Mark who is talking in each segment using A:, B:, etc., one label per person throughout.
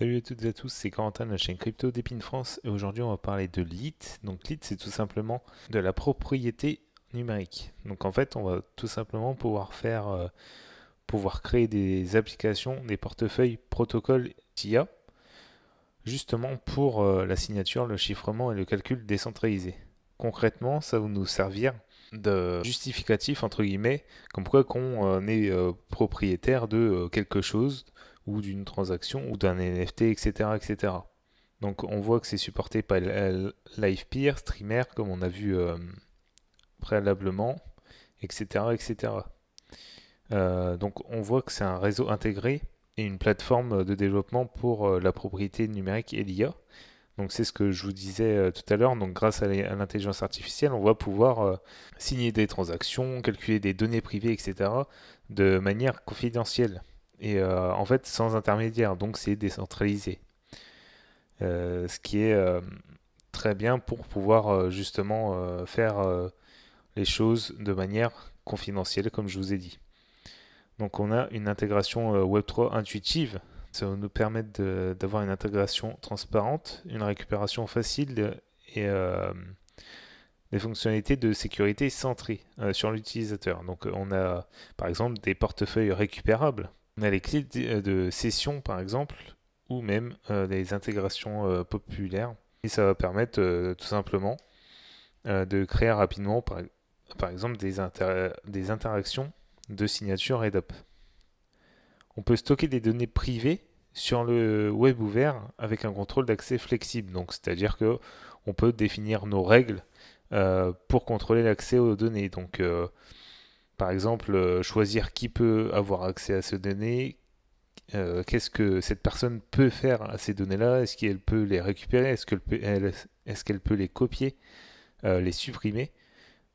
A: Salut à toutes et à tous, c'est Corentin de la chaîne Crypto d'Épine France et aujourd'hui on va parler de l'IT. Donc l'IT c'est tout simplement de la propriété numérique. Donc en fait on va tout simplement pouvoir créer des applications, des portefeuilles protocoles TIA justement pour la signature, le chiffrement et le calcul décentralisé. Concrètement ça va nous servir de justificatif entre guillemets, comme quoi qu'on est propriétaire de quelque chose ou d'une transaction ou d'un NFT, etc., etc. Donc on voit que c'est supporté par Livepeer, Streamer, comme on a vu préalablement, etc., etc. Donc on voit que c'est un réseau intégré et une plateforme de développement pour la propriété numérique et l'IA. Donc c'est ce que je vous disais tout à l'heure. Donc grâce à l'intelligence artificielle, on va pouvoir signer des transactions, calculer des données privées, etc. de manière confidentielle et en fait sans intermédiaire. Donc c'est décentralisé. Ce qui est très bien pour pouvoir justement faire les choses de manière confidentielle, comme je vous ai dit. Donc on a une intégration Web3 intuitive. Ça va nous permettre d'avoir une intégration transparente, une récupération facile et des fonctionnalités de sécurité centrées sur l'utilisateur. Donc on a par exemple des portefeuilles récupérables. On a les clés de session par exemple, ou même des intégrations populaires. Et ça va permettre tout simplement de créer rapidement par exemple des interactions de signature et d'app. On peut stocker des données privées sur le web ouvert avec un contrôle d'accès flexible. Donc, c'est-à-dire que on peut définir nos règles pour contrôler l'accès aux données. Donc, par exemple, choisir qui peut avoir accès à ces données, qu'est-ce que cette personne peut faire à ces données-là, est-ce qu'elle peut les récupérer, est-ce qu'elle peut les copier, les supprimer.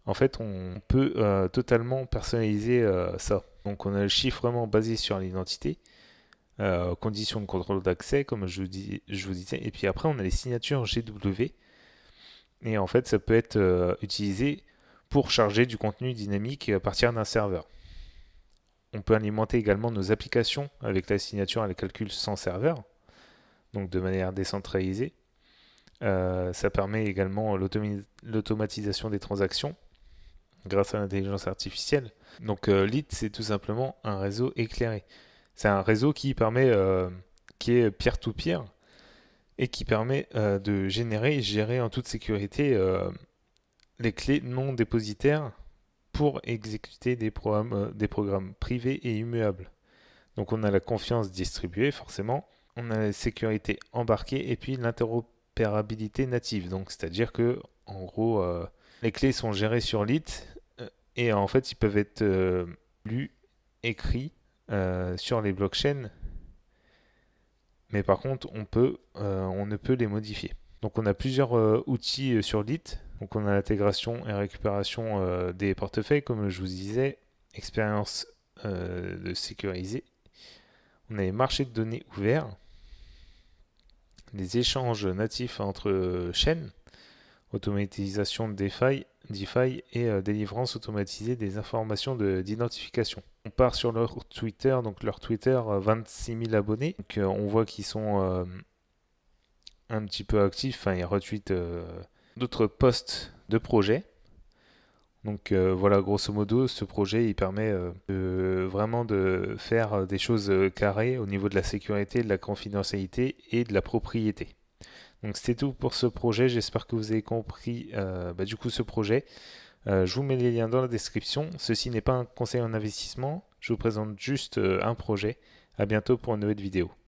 A: En fait, on peut totalement personnaliser ça. Donc on a le chiffrement basé sur l'identité, conditions de contrôle d'accès, comme je vous disais, et puis après on a les signatures GW, et en fait ça peut être utilisé pour charger du contenu dynamique à partir d'un serveur. On peut alimenter également nos applications avec la signature et le calcul sans serveur, donc de manière décentralisée. Ça permet également l'automatisation des transactions grâce à l'intelligence artificielle. Donc l'IT, c'est tout simplement un réseau éclairé. C'est un réseau qui est peer-to-peer et qui permet de générer et gérer en toute sécurité les clés non dépositaires pour exécuter des programmes privés et immuables. Donc on a la confiance distribuée forcément, on a la sécurité embarquée et puis l'interopérabilité native. Donc c'est-à-dire que en gros les clés sont gérées sur l'IT et en fait ils peuvent être lus, écrits sur les blockchains, mais par contre on ne peut les modifier. Donc on a plusieurs outils sur l'IT. Donc on a l'intégration et récupération des portefeuilles, comme je vous disais, expérience de sécuriser. On a les marchés de données ouverts, les échanges natifs entre chaînes, automatisation de DeFi et délivrance automatisée des informations d'identification. On part sur leur Twitter, donc leur Twitter, 26 000 abonnés. Donc on voit qu'ils sont un petit peu actifs, enfin ils retweetent d'autres posts de projets. Donc voilà, grosso modo, ce projet il permet vraiment de faire des choses carrées au niveau de la sécurité, de la confidentialité et de la propriété. Donc c'était tout pour ce projet, j'espère que vous avez compris du coup ce projet. Je vous mets les liens dans la description. Ceci n'est pas un conseil en investissement, je vous présente juste un projet. À bientôt pour une nouvelle vidéo.